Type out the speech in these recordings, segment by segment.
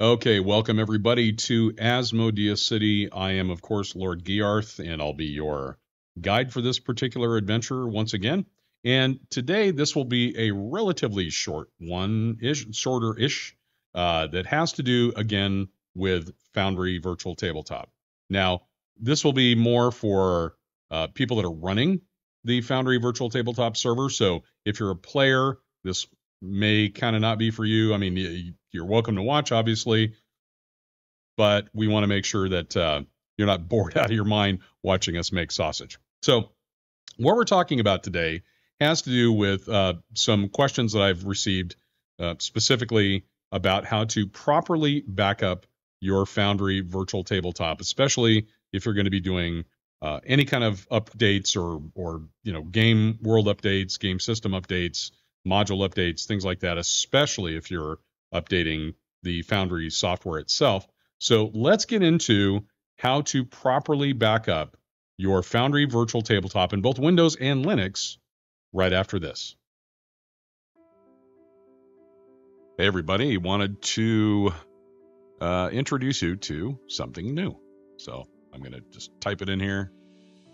Okay, welcome everybody to Asmodeah City. I am, of course, Lord Giarth, and I'll be your guide for this particular adventure once again. And today, this will be a relatively short one-ish, shorter-ish, that has to do, again, with Foundry Virtual Tabletop. Now, this will be more for people that are running the Foundry Virtual Tabletop server. So if you're a player, this may kind of not be for you. I mean, you're welcome to watch, obviously, but we want to make sure that you're not bored out of your mind watching us make sausage. So what we're talking about today has to do with some questions that I've received specifically about how to properly back up your Foundry Virtual Tabletop, especially if you're going to be doing any kind of updates or game world updates, game system updates, module updates, things like that, especially if you're updating the Foundry software itself. So let's get into how to properly back up your Foundry Virtual Tabletop in both Windows and Linux right after this. Hey everybody, wanted to introduce you to something new. So I'm going to just type it in here.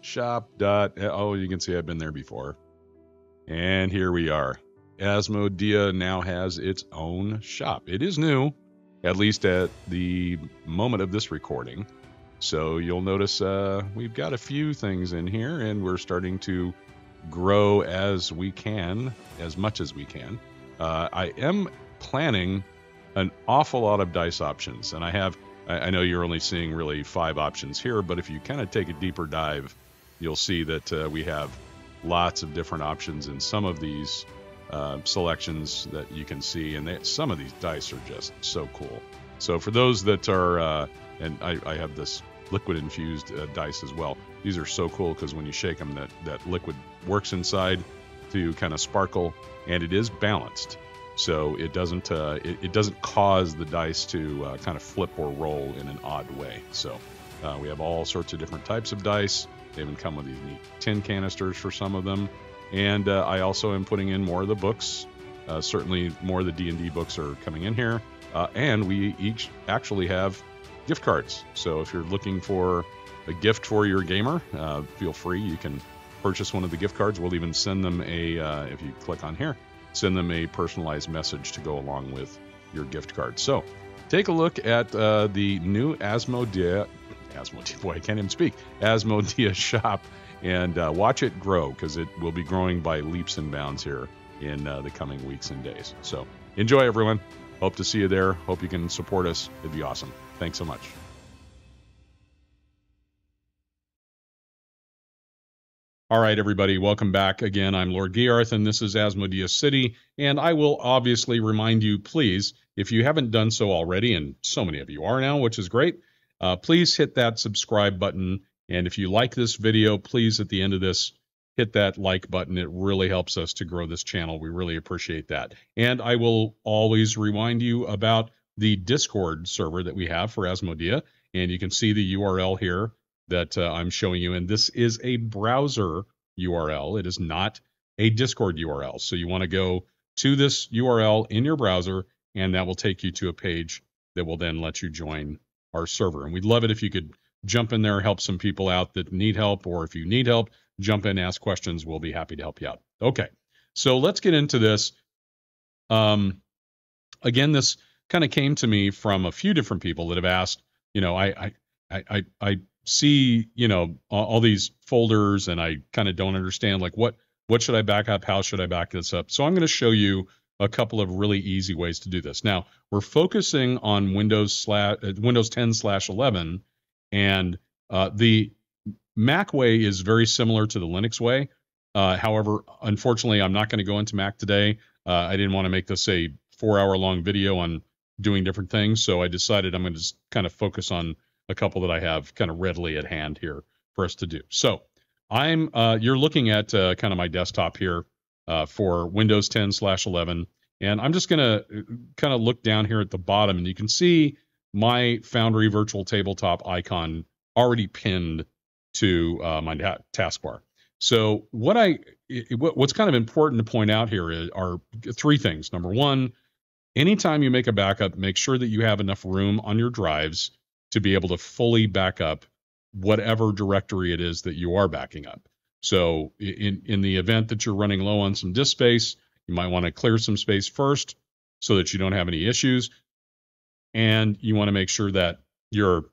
Shop. Oh, you can see I've been there before. And here we are. Asmodeah now has its own shop. It is new, at least at the moment of this recording. So you'll notice we've got a few things in here, and we're starting to grow as we can, as much as we can. I am planning an awful lot of dice options, and I know you're only seeing really 5 options here, but if you kind of take a deeper dive, you'll see that we have lots of different options in some of these selections that you can see, and some of these dice are just so cool. So for those that are, and I have this liquid infused dice as well. These are so cool because when you shake them, that liquid works inside to kind of sparkle, and it is balanced, so it doesn't cause the dice to kind of flip or roll in an odd way. So we have all sorts of different types of dice. They even come with these neat tin canisters for some of them. And I also am putting in more of the books. Certainly more of the D&D books are coming in here. And we each actually have gift cards. So if you're looking for a gift for your gamer, feel free. You can purchase one of the gift cards. We'll even send them if you click on here, send them a personalized message to go along with your gift card. So take a look at the new Asmodeah, boy, I can't even speak, Asmodeah Shop. And watch it grow, because it will be growing by leaps and bounds here in the coming weeks and days. So enjoy, everyone. Hope to see you there. Hope you can support us. It'd be awesome. Thanks so much. All right, everybody, welcome back again. I'm Lord Giarth, and this is Asmodeah City. And I will obviously remind you, please, if you haven't done so already, and so many of you are now, which is great, please hit that subscribe button. And if you like this video, please, at the end of this, hit that like button. It really helps us to grow this channel. We really appreciate that. And I will always remind you about the Discord server that we have for Asmodeah. And you can see the URL here that I'm showing you. And this is a browser URL. It is not a Discord URL. So you want to go to this URL in your browser, and that will take you to a page that will then let you join our server. And we'd love it if you could jump in there, help some people out that need help, or if you need help, jump in, ask questions. We'll be happy to help you out. Okay, so let's get into this. Again, this kind of came to me from a few different people that have asked, I see, all these folders, and I kind of don't understand, like, what should I back up? How should I back this up? So I'm going to show you a couple of really easy ways to do this. Now, we're focusing on Windows 10/11. And the Mac way is very similar to the Linux way. However, unfortunately, I'm not going to go into Mac today. I didn't want to make this a 4-hour-long video on doing different things, so I decided I'm going to just kind of focus on a couple that I have kind of readily at hand here for us to do. So you're looking at kind of my desktop here for Windows 10/11, and I'm just going to kind of look down here at the bottom, and you can see my Foundry Virtual Tabletop icon already pinned to my taskbar. So what's kind of important to point out here are 3 things. Number one, anytime you make a backup, make sure that you have enough room on your drives to be able to fully back up whatever directory it is that you are backing up. So in the event that you're running low on some disk space, you might want to clear some space first so that you don't have any issues. And you want to make sure that you're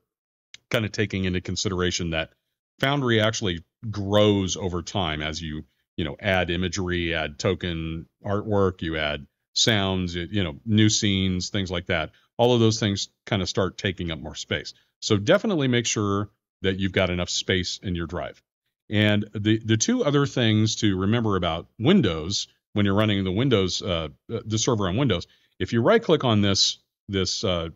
kind of taking into consideration that Foundry actually grows over time as you add imagery, add token artwork, you add sounds, new scenes, things like that. All of those things kind of start taking up more space. So definitely make sure that you've got enough space in your drive. And the two other things to remember about Windows when you're running the Windows, the server on Windows, if you right click on this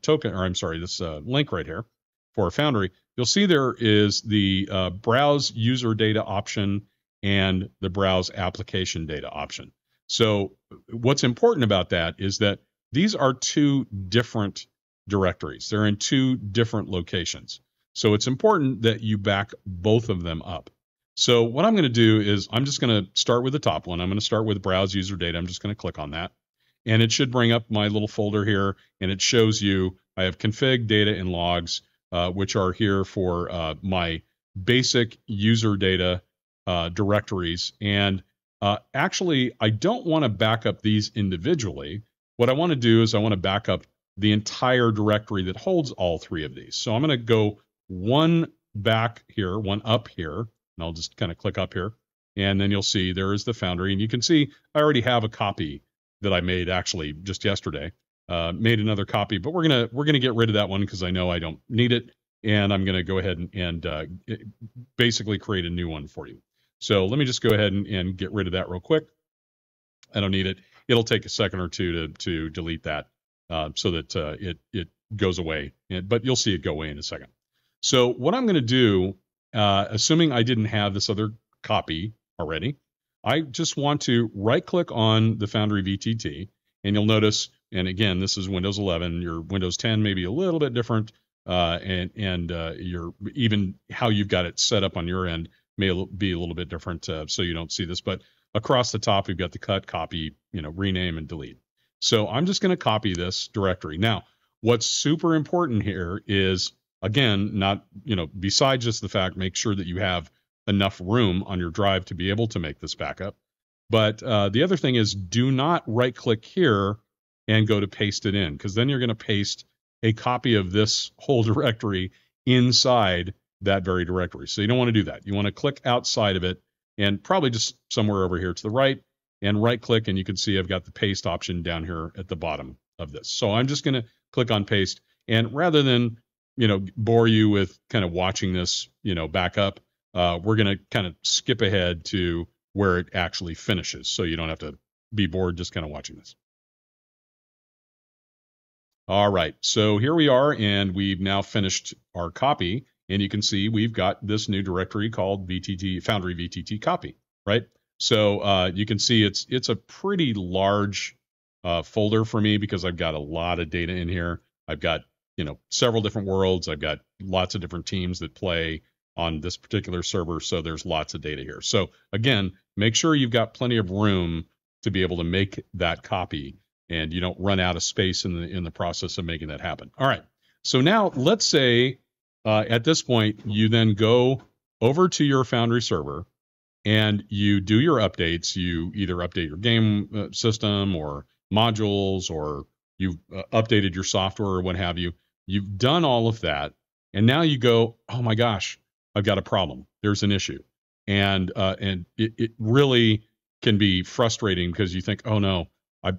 token, or I'm sorry, this link right here for Foundry, you'll see there is the browse user data option and the browse application data option. So what's important about that is that these are two different directories. They're in two different locations. So it's important that you back both of them up. So what I'm going to do is I'm just going to start with the top one. I'm going to start with browse user data. I'm just going to click on that. And it should bring up my little folder here. And it shows you I have config, data, and logs, which are here for my basic user data directories. And actually, I don't want to back up these individually. What I want to do is I want to back up the entire directory that holds all three of these. So I'm going to go one back here, one up here, and I'll just kind of click up here. And then you'll see there is the Foundry. And you can see I already have a copy that I made actually just yesterday. Made another copy, but we're gonna get rid of that one because I know I don't need it. And I'm going to go ahead and basically create a new one for you. So let me just go ahead and get rid of that real quick. I don't need it. It'll take a second or two to delete that so that it goes away. But you'll see it go away in a second. So what I'm going to do, assuming I didn't have this other copy already, I just want to right-click on the Foundry VTT, and you'll notice, and again, this is Windows 11. Your Windows 10 may be a little bit different. And your even how you've got it set up on your end may be a little bit different, so you don't see this. But across the top, we've got the cut, copy, rename, and delete. So I'm just going to copy this directory. Now, what's super important here is, again, not besides just the fact, make sure that you have enough room on your drive to be able to make this backup. But the other thing is, do not right-click here and go to paste it in, because then you're going to paste a copy of this whole directory inside that very directory. So you don't want to do that. You want to click outside of it and probably just somewhere over here to the right and right click, and you can see I've got the paste option down here at the bottom of this. So I'm just going to click on paste, and rather than bore you with kind of watching this back up, we're going to kind of skip ahead to where it actually finishes, so you don't have to be bored just kind of watching this. All right, so here we are, and we've now finished our copy, and you can see we've got this new directory called Foundry VTT copy, right? So you can see it's a pretty large folder for me because I've got a lot of data in here. I've got several different worlds. I've got lots of different teams that play on this particular server, so there's lots of data here. So again, make sure you've got plenty of room to be able to make that copy, and you don't run out of space in the process of making that happen. All right. So now let's say at this point you then go over to your Foundry server and you do your updates. You either update your game system or modules, or you've updated your software or what have you. You've done all of that, and now you go, oh my gosh, I've got a problem. There's an issue, and it really can be frustrating because you think, oh no,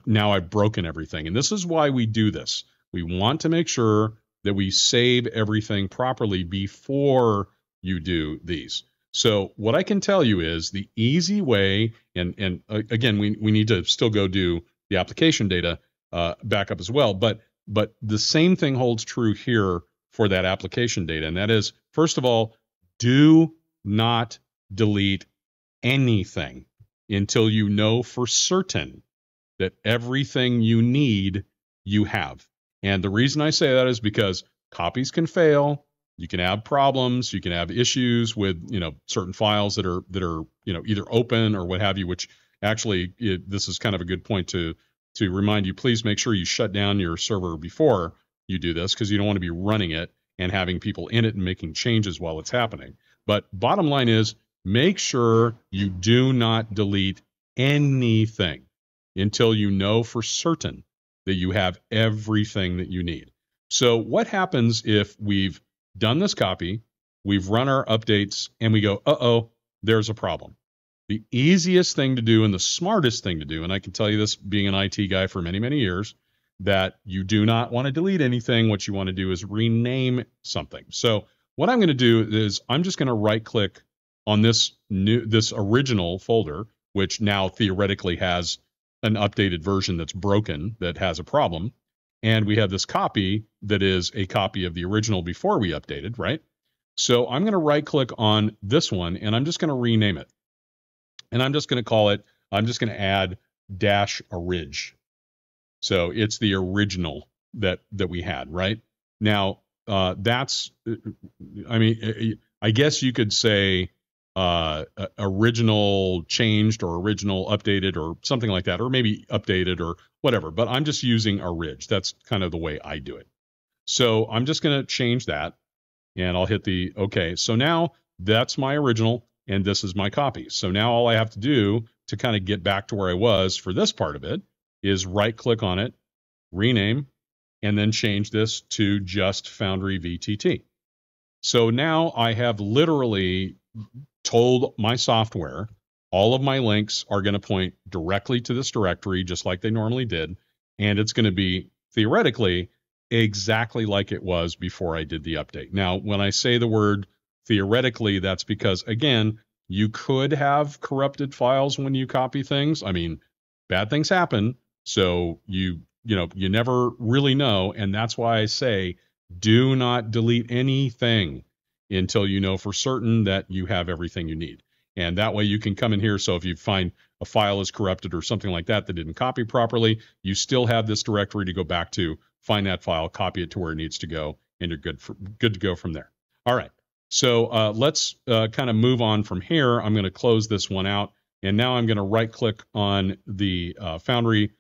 now I've broken everything. And this is why we do this. We want to make sure that we save everything properly before you do these. So what I can tell you is the easy way, and again, we need to still go do the application data backup as well, but the same thing holds true here for that application data. And that is, first of all, do not delete anything until you know for certain that everything you need, you have. And the reason I say that is because copies can fail. You can have problems. You can have issues with, certain files that are, either open or what have you, which actually, this is kind of a good point to to remind you, please make sure you shut down your server before you do this, because you don't want to be running it and having people in it and making changes while it's happening. But bottom line is, make sure you do not delete anything until you know for certain that you have everything that you need. So what happens if we've done this copy, we've run our updates, and we go, uh-oh, there's a problem? The easiest thing to do and the smartest thing to do, and I can tell you this being an IT guy for many, many years, that you do not want to delete anything. What you want to do is rename something. So what I'm going to do is I'm just going to right click on this original folder, which now theoretically has an updated version that's broken, that has a problem. And we have this copy that is a copy of the original before we updated, right? So I'm going to right click on this one and I'm just going to rename it. And I'm just going to call it, I'm just going to add -orig. So it's the original that we had, right? Now, that's, I mean, I guess you could say original changed or original updated or something like that, or maybe updated or whatever, but I'm just using orig. That's kind of the way I do it. So I'm just going to change that and I'll hit the OK. So now that's my original and this is my copy. So now all I have to do to kind of get back to where I was for this part of it is right click on it, rename, and then change this to just Foundry VTT. So now I have literally told my software all of my links are going to point directly to this directory, just like they normally did. And it's going to be theoretically exactly like it was before I did the update. Now, when I say the word theoretically, that's because, again, you could have corrupted files when you copy things. I mean, bad things happen. So you never really know. And that's why I say, do not delete anything until you know for certain that you have everything you need. And that way you can come in here. So if you find a file is corrupted or something like that didn't copy properly, you still have this directory to go back to, find that file, copy it to where it needs to go, and you're good to go from there. All right. So let's kind of move on from here. I'm going to close this one out. And now I'm going to right click on the Foundry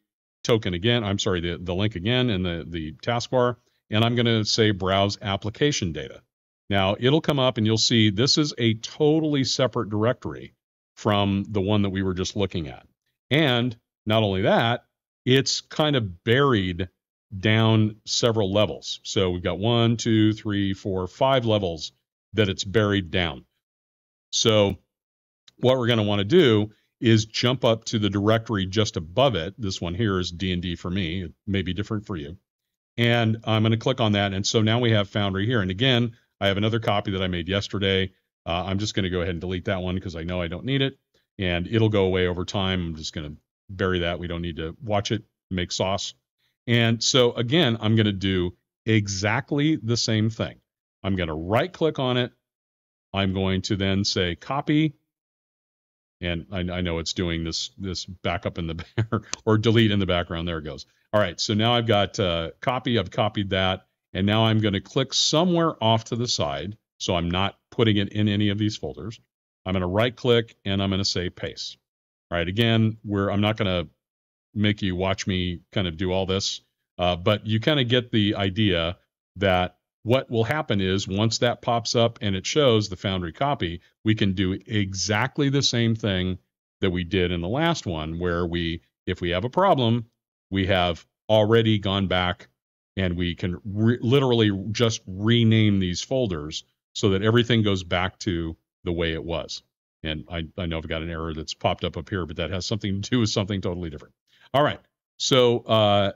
token again. I'm sorry, the link again in the taskbar. And I'm going to say browse application data. Now it'll come up and you'll see this is a totally separate directory from the one that we were just looking at. And not only that, it's kind of buried down several levels. So we've got 1, 2, 3, 4, 5 levels that it's buried down. So what we're going to want to do is jump up to the directory just above it. This one here is D&D for me. It may be different for you. And I'm going to click on that. And so now we have Foundry here. And again, I have another copy that I made yesterday. I'm just going to go ahead and delete that one because I know I don't need it. And it'll go away over time. I'm just going to bury that. We don't need to watch it make sauce. And so again, I'm going to do exactly the same thing. I'm going to right click on it. I'm going to then say copy. And I know it's doing this backup in the or delete in the background. There it goes. All right. So now I've got copy. I've copied that. And now I'm going to click somewhere off to the side. So I'm not putting it in any of these folders. I'm going to right click and I'm going to say paste. All right. Again, I'm not going to make you watch me kind of do all this, but you kind of get the idea that what will happen is once that pops up and it shows the Foundry copy, we can do exactly the same thing that we did in the last one, where if we have a problem, we have already gone back and we can literally just rename these folders so that everything goes back to the way it was. And I know I've got an error that's popped up here, but that has something to do with something totally different. All right. So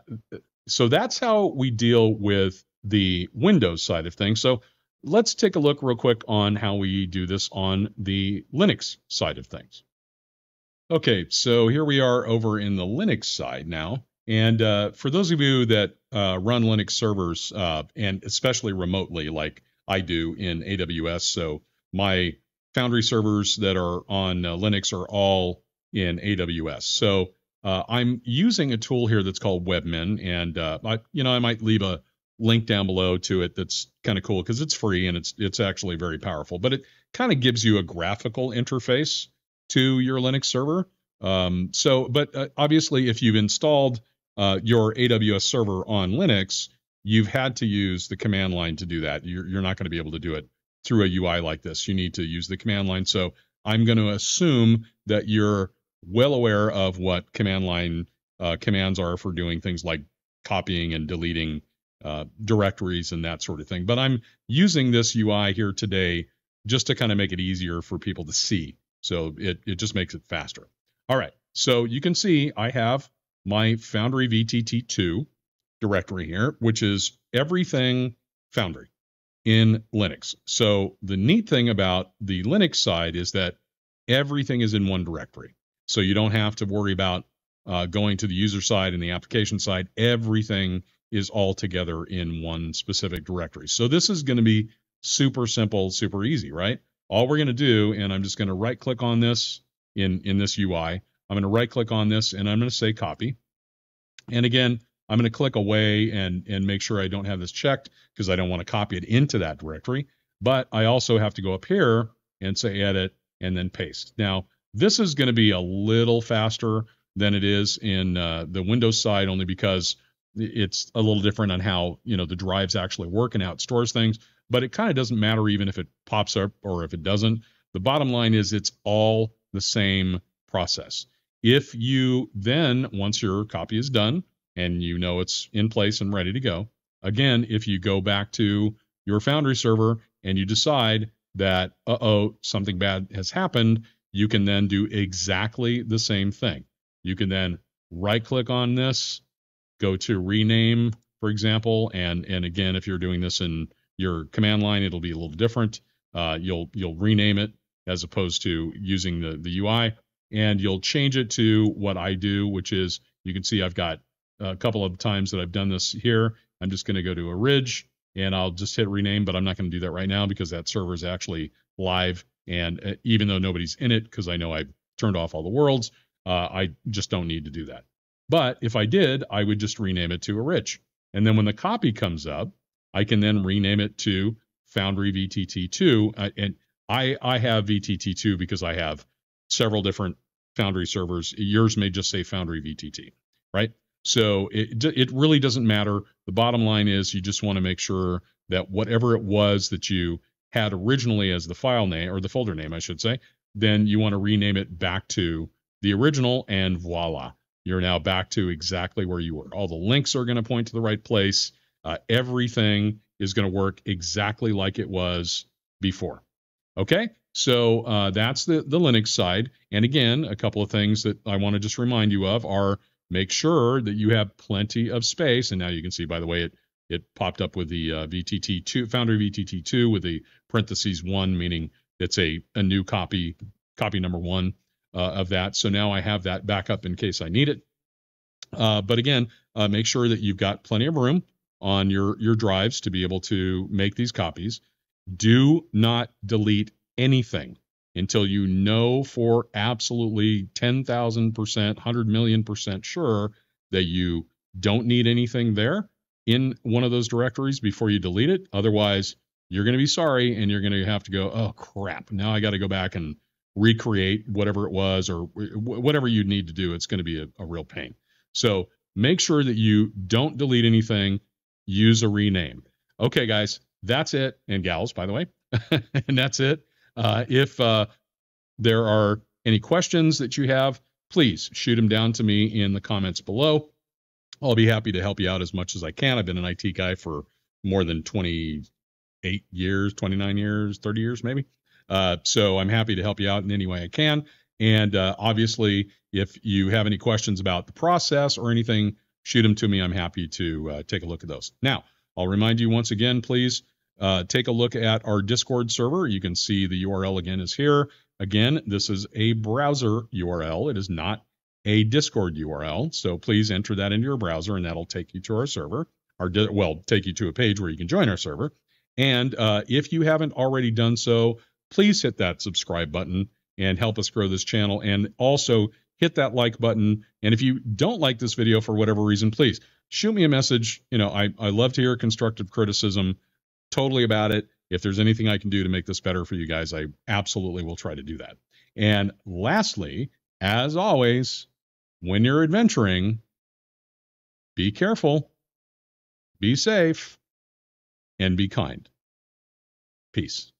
that's how we deal with the Windows side of things. So let's take a look real quick on how we do this on the Linux side of things. Okay, so here we are over in the Linux side now. And for those of you that run Linux servers, and especially remotely like I do in AWS, so my Foundry servers that are on Linux are all in AWS. So I'm using a tool here that's called Webmin, and I might leave a link down below to it. That's kind of cool because it's free and it's actually very powerful. But it kind of gives you a graphical interface to your Linux server. But obviously, if you've installed your AWS server on Linux, you've had to use the command line to do that. You're not going to be able to do it through a UI like this. You need to use the command line. So I'm going to assume that you're well aware of what command line commands are for doing things like copying and deleting directories and that sort of thing. But I'm using this UI here today just to kind of make it easier for people to see. So it just makes it faster. All right. So you can see I have my Foundry VTT2 directory here, which is everything Foundry in Linux. So the neat thing about the Linux side is that everything is in one directory. So you don't have to worry about going to the user side and the application side. Everything is all together in one specific directory. So this is going to be super simple, super easy, right? All we're going to do, and I'm just going to right click on this in this UI. I'm going to right click on this and I'm going to say copy. And again, I'm going to click away and make sure I don't have this checked because I don't want to copy it into that directory. But I also have to go up here and say edit and then paste. Now, this is going to be a little faster than it is in the Windows side, only because it's a little different on how, you know, the drives actually work and how it stores things. But it kind of doesn't matter even if it pops up or if it doesn't. The bottom line is it's all the same process. If you then, once your copy is done and you know it's in place and ready to go, again, if you go back to your Foundry server and you decide that, something bad has happened, you can then do exactly the same thing. You can then right click on this, go to rename, for example, and again, if you're doing this in your command line, it'll be a little different. You'll rename it as opposed to using the UI, and you'll change it to what I do, which is, you can see I've got a couple of times that I've done this here. I'm just going to go to a ridge and I'll just hit rename, but I'm not going to do that right now because that server is actually live. And even though nobody's in it, because I know I've turned off all the worlds, I just don't need to do that. But if I did, I would just rename it to a ridge. And then when the copy comes up, I can then rename it to Foundry VTT2. And I have VTT2 because I have several different Foundry servers. Yours may just say Foundry VTT, right? So it really doesn't matter. The bottom line is you just want to make sure that whatever it was that you had originally as the file name, or the folder name, I should say, then you want to rename it back to the original, and voila, you're now back to exactly where you were. All the links are going to point to the right place. Everything is going to work exactly like it was before. Okay, so that's the Linux side. And again, a couple of things that I want to just remind you of are, make sure that you have plenty of space. And now you can see, by the way, it popped up with the VTT2, Foundry VTT2 with the parentheses 1, meaning it's a new copy number 1 of that. So now I have that backup in case I need it. But again, make sure that you've got plenty of room on your drives to be able to make these copies. Do not delete anything until you know for absolutely 10,000%, 100 million% sure that you don't need anything there in one of those directories before you delete it. Otherwise, you're going to be sorry and you're going to have to go, oh crap, now I got to go back and recreate whatever it was or whatever you need to do. It's going to be a real pain. So make sure that you don't delete anything. Use a rename. Okay, guys, that's it. And gals, by the way, and that's it. If there are any questions that you have, please shoot them down to me in the comments below. I'll be happy to help you out as much as I can. I've been an IT guy for more than 28 years, 29 years, 30 years maybe. So I'm happy to help you out in any way I can. And obviously, if you have any questions about the process or anything, shoot them to me. I'm happy to take a look at those. Now, I'll remind you once again, please take a look at our Discord server. You can see the URL again is here. Again, this is a browser URL. It is not a Discord URL. So please enter that into your browser and that'll take you to our server, take you to a page where you can join our server. And if you haven't already done so, please hit that subscribe button and help us grow this channel. And also hit that like button. And if you don't like this video for whatever reason, please shoot me a message. You know, I love to hear constructive criticism, totally about it. If there's anything I can do to make this better for you guys, I absolutely will try to do that. And lastly, as always, when you're adventuring, be careful, be safe, and be kind. Peace.